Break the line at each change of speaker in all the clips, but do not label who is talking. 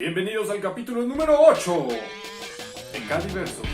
Bienvenidos al capítulo número 8 de Cadiversos.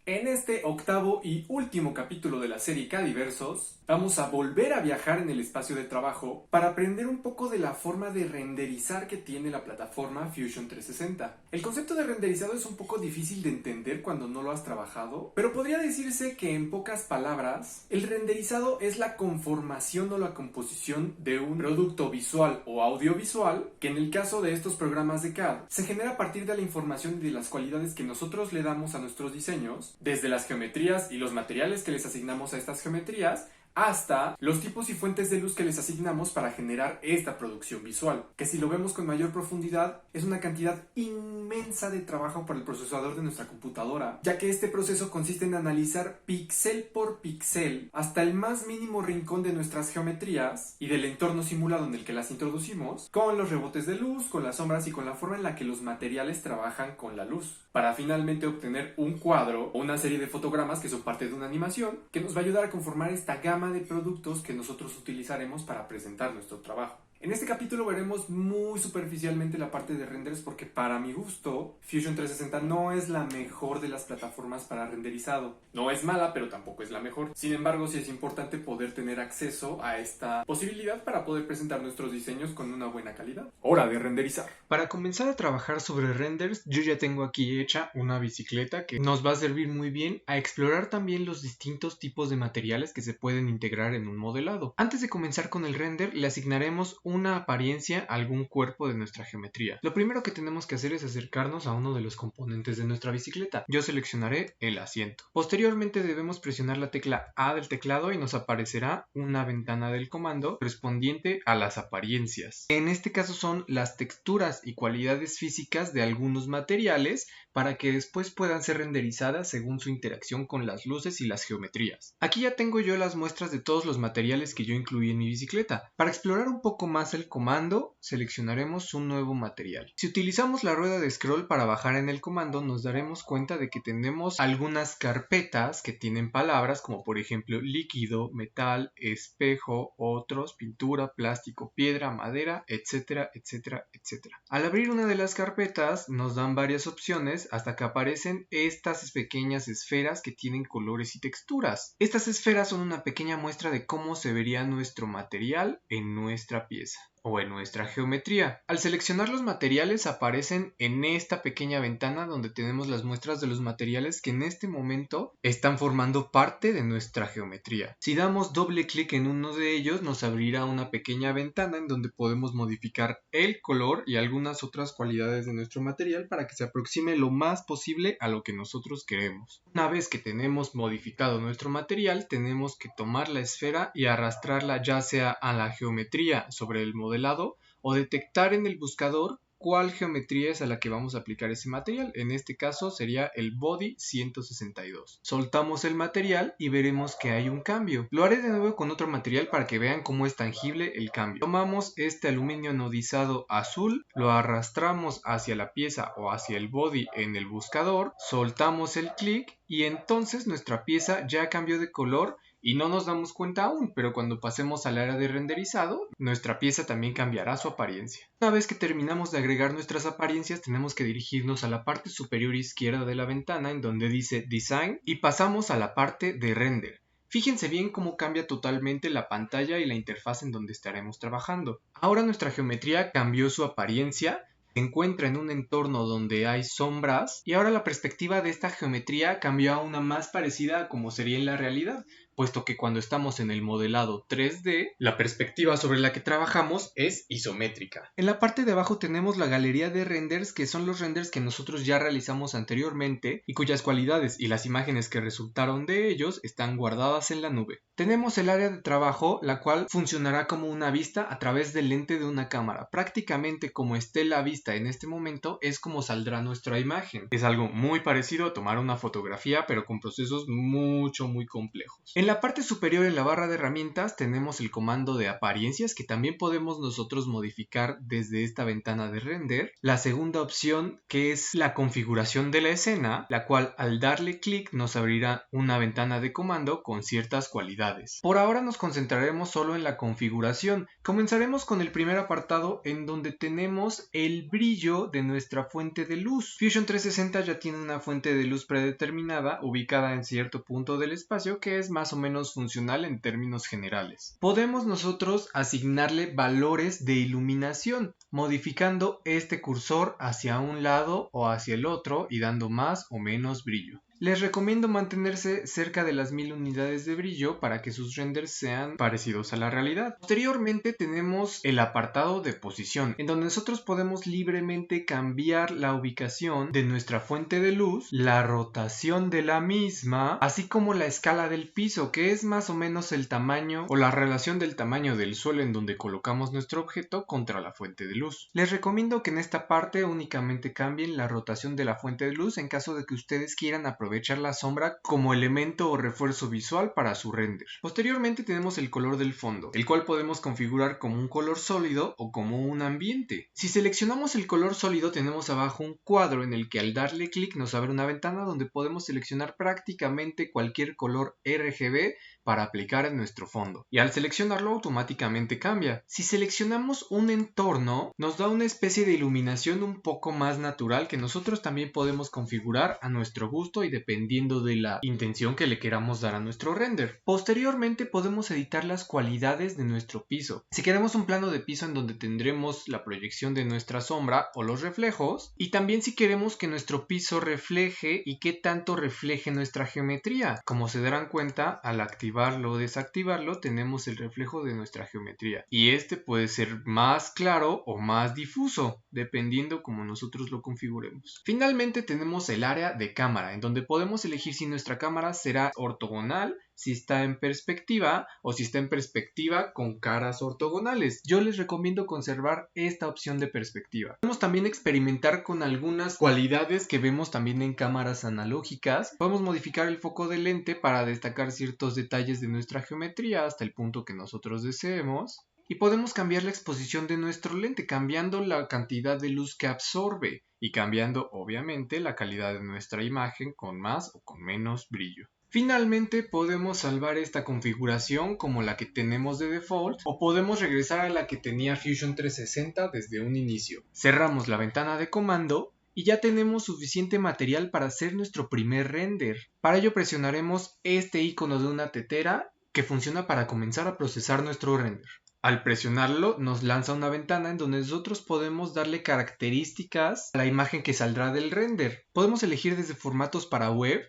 En este octavo y último capítulo de la serie Cadiversos, vamos a volver a viajar en el espacio de trabajo para aprender un poco de la forma de renderizar que tiene la plataforma Fusion 360. El concepto de renderizado es un poco difícil de entender cuando no lo has trabajado, pero podría decirse que en pocas palabras, el renderizado es la conformación o la composición de un producto visual o audiovisual que en el caso de estos programas de CAD se genera a partir de la información y de las cualidades que nosotros le damos a nuestros diseños, desde las geometrías y los materiales que les asignamos a estas geometrías, hasta los tipos y fuentes de luz que les asignamos para generar esta producción visual, que si lo vemos con mayor profundidad es una cantidad inmensa de trabajo para el procesador de nuestra computadora, ya que este proceso consiste en analizar píxel por píxel hasta el más mínimo rincón de nuestras geometrías y del entorno simulado en el que las introducimos, con los rebotes de luz, con las sombras y con la forma en la que los materiales trabajan con la luz, para finalmente obtener un cuadro o una serie de fotogramas que son parte de una animación que nos va a ayudar a conformar esta gama de productos que nosotros utilizaremos para presentar nuestro trabajo. En este capítulo veremos muy superficialmente la parte de renders porque para mi gusto Fusion 360 no es la mejor de las plataformas para renderizado. No es mala, pero tampoco es la mejor. Sin embargo, sí es importante poder tener acceso a esta posibilidad para poder presentar nuestros diseños con una buena calidad. Hora de renderizar.
Para comenzar a trabajar sobre renders, yo ya tengo aquí hecha una bicicleta que nos va a servir muy bien a explorar también los distintos tipos de materiales que se pueden integrar en un modelado. Antes de comenzar con el render, le asignaremos una apariencia a algún cuerpo de nuestra geometría. Lo primero que tenemos que hacer es acercarnos a uno de los componentes de nuestra bicicleta. Yo seleccionaré el asiento. Posteriormente debemos presionar la tecla A del teclado y nos aparecerá una ventana del comando correspondiente a las apariencias. En este caso son las texturas y cualidades físicas de algunos materiales para que después puedan ser renderizadas según su interacción con las luces y las geometrías. Aquí ya tengo yo las muestras de todos los materiales que yo incluí en mi bicicleta. Para explorar un poco más el comando, seleccionaremos un nuevo material. Si utilizamos la rueda de scroll para bajar en el comando, nos daremos cuenta de que tenemos algunas carpetas que tienen palabras como por ejemplo líquido, metal, espejo, otros, pintura, plástico, piedra, madera, etcétera, etcétera, etcétera. Al abrir una de las carpetas nos dan varias opciones hasta que aparecen estas pequeñas esferas que tienen colores y texturas. Estas esferas son una pequeña muestra de cómo se vería nuestro material en nuestra pieza o en nuestra geometría. Al seleccionar los materiales aparecen en esta pequeña ventana donde tenemos las muestras de los materiales que en este momento están formando parte de nuestra geometría. Si damos doble clic en uno de ellos nos abrirá una pequeña ventana en donde podemos modificar el color y algunas otras cualidades de nuestro material para que se aproxime lo más posible a lo que nosotros queremos. Una vez que tenemos modificado nuestro material tenemos que tomar la esfera y arrastrarla ya sea a la geometría sobre el modelado o detectar en el buscador cuál geometría es a la que vamos a aplicar ese material. En este caso sería el body 162. Soltamos el material y veremos que hay un cambio. Lo haré de nuevo con otro material para que vean cómo es tangible el cambio. Tomamos este aluminio anodizado azul, lo arrastramos hacia la pieza o hacia el body en el buscador, soltamos el clic y entonces nuestra pieza ya cambió de color y no nos damos cuenta aún, pero cuando pasemos al área de renderizado, nuestra pieza también cambiará su apariencia. Una vez que terminamos de agregar nuestras apariencias, tenemos que dirigirnos a la parte superior izquierda de la ventana en donde dice Design y pasamos a la parte de Render. Fíjense bien cómo cambia totalmente la pantalla y la interfaz en donde estaremos trabajando. Ahora nuestra geometría cambió su apariencia, se encuentra en un entorno donde hay sombras y ahora la perspectiva de esta geometría cambió a una más parecida a como sería en la realidad, puesto que cuando estamos en el modelado 3D, la perspectiva sobre la que trabajamos es isométrica. En la parte de abajo tenemos la galería de renders, que son los renders que nosotros ya realizamos anteriormente y cuyas cualidades y las imágenes que resultaron de ellos están guardadas en la nube. Tenemos el área de trabajo, la cual funcionará como una vista a través del lente de una cámara, prácticamente como esté la vista vista en este momento es como saldrá nuestra imagen. Es algo muy parecido a tomar una fotografía, pero con procesos muy complejos. En la parte superior en la barra de herramientas tenemos el comando de apariencias que también podemos nosotros modificar desde esta ventana de render. La segunda opción, que es la configuración de la escena, la cual al darle clic nos abrirá una ventana de comando con ciertas cualidades. Por ahora nos concentraremos solo en la configuración. Comenzaremos con el primer apartado en donde tenemos el brillo de nuestra fuente de luz. Fusion 360 ya tiene una fuente de luz predeterminada ubicada en cierto punto del espacio que es más o menos funcional en términos generales. Podemos nosotros asignarle valores de iluminación, modificando este cursor hacia un lado o hacia el otro y dando más o menos brillo. Les recomiendo mantenerse cerca de las 1000 unidades de brillo para que sus renders sean parecidos a la realidad. Posteriormente tenemos el apartado de posición, en donde nosotros podemos libremente cambiar la ubicación de nuestra fuente de luz, la rotación de la misma, así como la escala del piso, que es más o menos el tamaño o la relación del tamaño del suelo en donde colocamos nuestro objeto contra la fuente de luz. Les recomiendo que en esta parte únicamente cambien la rotación de la fuente de luz en caso de que ustedes quieran aprovechar la sombra como elemento o refuerzo visual para su render. Posteriormente tenemos el color del fondo, el cual podemos configurar como un color sólido o como un ambiente. Si seleccionamos el color sólido tenemos abajo un cuadro en el que al darle clic nos abre una ventana donde podemos seleccionar prácticamente cualquier color RGB para aplicar en nuestro fondo, y al seleccionarlo automáticamente cambia. Si seleccionamos un entorno nos da una especie de iluminación un poco más natural que nosotros también podemos configurar a nuestro gusto y dependiendo de la intención que le queramos dar a nuestro render. Posteriormente podemos editar las cualidades de nuestro piso. Si queremos un plano de piso en donde tendremos la proyección de nuestra sombra o los reflejos, y también si queremos que nuestro piso refleje y qué tanto refleje nuestra geometría. Como se darán cuenta, al activarlo o desactivarlo tenemos el reflejo de nuestra geometría, y este puede ser más claro o más difuso dependiendo como nosotros lo configuremos. Finalmente tenemos el área de cámara, en donde podemos elegir si nuestra cámara será ortogonal, si está en perspectiva o si está en perspectiva con caras ortogonales. Yo les recomiendo conservar esta opción de perspectiva. Podemos también experimentar con algunas cualidades que vemos también en cámaras analógicas. Podemos modificar el foco de lente para destacar ciertos detalles de nuestra geometría hasta el punto que nosotros deseemos. Y podemos cambiar la exposición de nuestro lente, cambiando la cantidad de luz que absorbe y cambiando obviamente la calidad de nuestra imagen con más o con menos brillo. Finalmente podemos salvar esta configuración como la que tenemos de default o podemos regresar a la que tenía Fusion 360 desde un inicio. Cerramos la ventana de comando y ya tenemos suficiente material para hacer nuestro primer render. Para ello presionaremos este icono de una tetera que funciona para comenzar a procesar nuestro render. Al presionarlo nos lanza una ventana en donde nosotros podemos darle características a la imagen que saldrá del render. Podemos elegir desde formatos para web,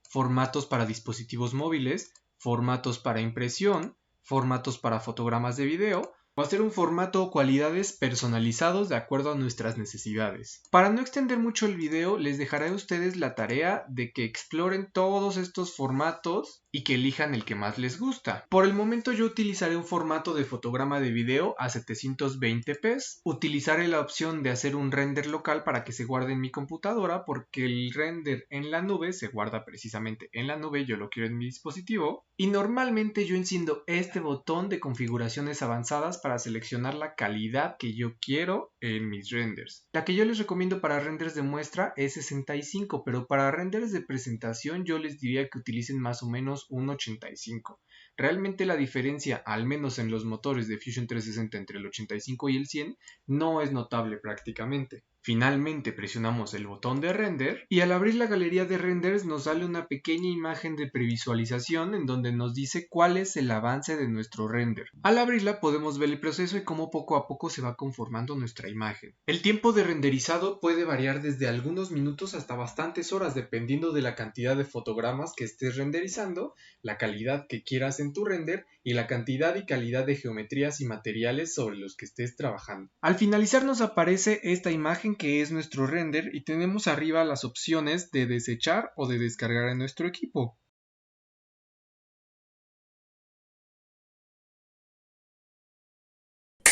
formatos para dispositivos móviles, formatos para impresión, formatos para fotogramas de video, o hacer un formato o cualidades personalizados de acuerdo a nuestras necesidades. Para no extender mucho el video, les dejaré a ustedes la tarea de que exploren todos estos formatos y que elijan el que más les gusta. Por el momento yo utilizaré un formato de fotograma de video a 720p. Utilizaré la opción de hacer un render local para que se guarde en mi computadora, porque el render en la nube se guarda precisamente en la nube, yo lo quiero en mi dispositivo. Y normalmente yo enciendo este botón de configuraciones avanzadas para seleccionar la calidad que yo quiero en mis renders. La que yo les recomiendo para renders de muestra es 65, pero para renders de presentación yo les diría que utilicen más o menos un 85. Realmente la diferencia, al menos en los motores de Fusion 360 entre el 85 y el 100, no es notable prácticamente. Finalmente presionamos el botón de render y al abrir la galería de renders nos sale una pequeña imagen de previsualización en donde nos dice cuál es el avance de nuestro render. Al abrirla podemos ver el proceso y cómo poco a poco se va conformando nuestra imagen. El tiempo de renderizado puede variar desde algunos minutos hasta bastantes horas dependiendo de la cantidad de fotogramas que estés renderizando, la calidad que quieras en tu render y la cantidad y calidad de geometrías y materiales sobre los que estés trabajando. Al finalizar nos aparece esta imagen que es nuestro render y tenemos arriba las opciones de desechar o de descargar en nuestro equipo.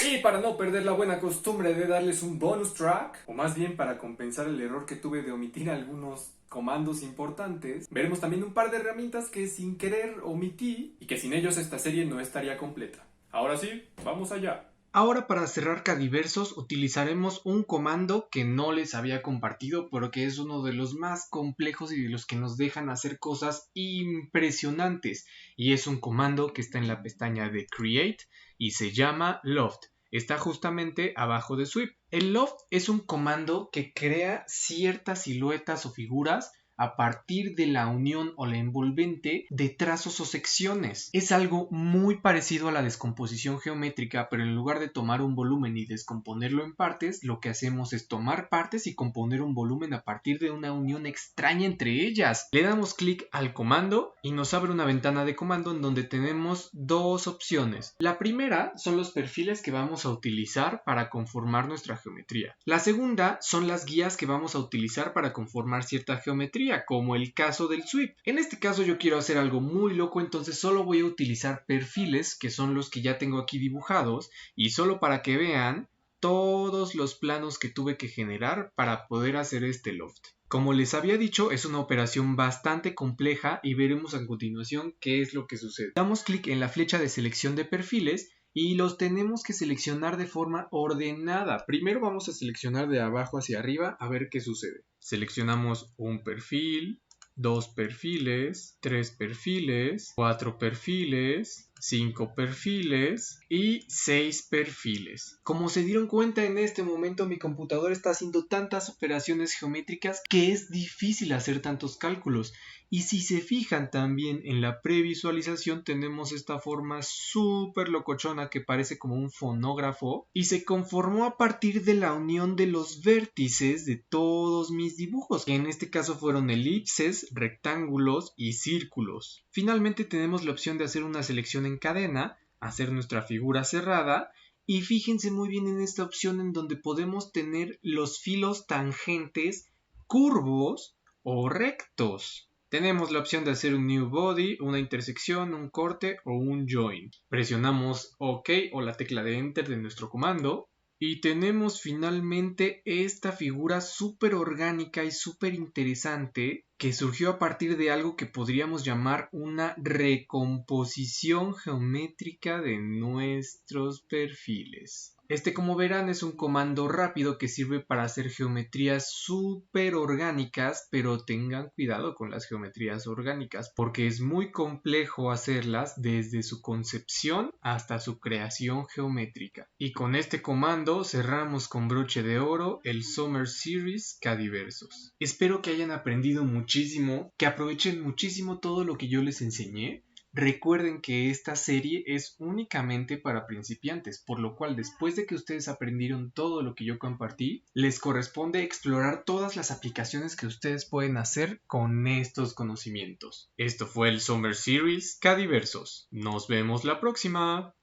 Y Y para no perder la buena costumbre de darles un bonus track, o más bien para compensar el error que tuve de omitir algunos comandos importantes, veremos también un par de herramientas que sin querer omití y que sin ellos esta serie no estaría completa. Ahora sí, vamos allá.
Ahora para cerrar Cadiversos utilizaremos un comando que no les había compartido porque es uno de los más complejos y de los que nos dejan hacer cosas impresionantes, y es un comando que está en la pestaña de Create y se llama Loft. Está justamente abajo de Sweep. El Loft es un comando que crea ciertas siluetas o figuras a partir de la unión o la envolvente de trazos o secciones. Es algo muy parecido a la descomposición geométrica, pero en lugar de tomar un volumen y descomponerlo en partes, lo que hacemos es tomar partes y componer un volumen a partir de una unión extraña entre ellas. Le damos clic al comando y nos abre una ventana de comando en donde tenemos dos opciones. La primera son los perfiles que vamos a utilizar para conformar nuestra geometría. La segunda son las guías que vamos a utilizar para conformar cierta geometría, como el caso del sweep. En este caso yo quiero hacer algo muy loco, entonces solo voy a utilizar perfiles, que son los que ya tengo aquí dibujados, y solo para que vean todos los planos que tuve que generar para poder hacer este loft. Como les había dicho, es una operación bastante compleja y veremos a continuación qué es lo que sucede. Damos clic en la flecha de selección de perfiles y los tenemos que seleccionar de forma ordenada. Primero vamos a seleccionar de abajo hacia arriba a ver qué sucede. Seleccionamos un perfil, 2 perfiles, 3 perfiles, 4 perfiles, 5 perfiles y 6 perfiles. Como se dieron cuenta, en este momento mi computadora está haciendo tantas operaciones geométricas que es difícil hacer tantos cálculos. Y si se fijan también en la previsualización tenemos esta forma súper locochona que parece como un fonógrafo y se conformó a partir de la unión de los vértices de todos mis dibujos, que en este caso fueron elipses, rectángulos y círculos. Finalmente tenemos la opción de hacer una selección en cadena, hacer nuestra figura cerrada, y fíjense muy bien en esta opción en donde podemos tener los filos tangentes curvos o rectos. Tenemos la opción de hacer un new body, una intersección, un corte o un join. Presionamos OK o la tecla de Enter de nuestro comando y tenemos finalmente esta figura súper orgánica y súper interesante que surgió a partir de algo que podríamos llamar una recomposición geométrica de nuestros perfiles. Este, como verán, es un comando rápido que sirve para hacer geometrías súper orgánicas, pero tengan cuidado con las geometrías orgánicas porque es muy complejo hacerlas desde su concepción hasta su creación geométrica. Y con este comando cerramos con broche de oro el Summer Series Cadiversos. Espero que hayan aprendido muchísimo, que aprovechen muchísimo todo lo que yo les enseñé. Recuerden que esta serie es únicamente para principiantes, por lo cual después de que ustedes aprendieron todo lo que yo compartí, les corresponde explorar todas las aplicaciones que ustedes pueden hacer con estos conocimientos. Esto fue el Summer Series Cadiversos. Nos vemos la próxima.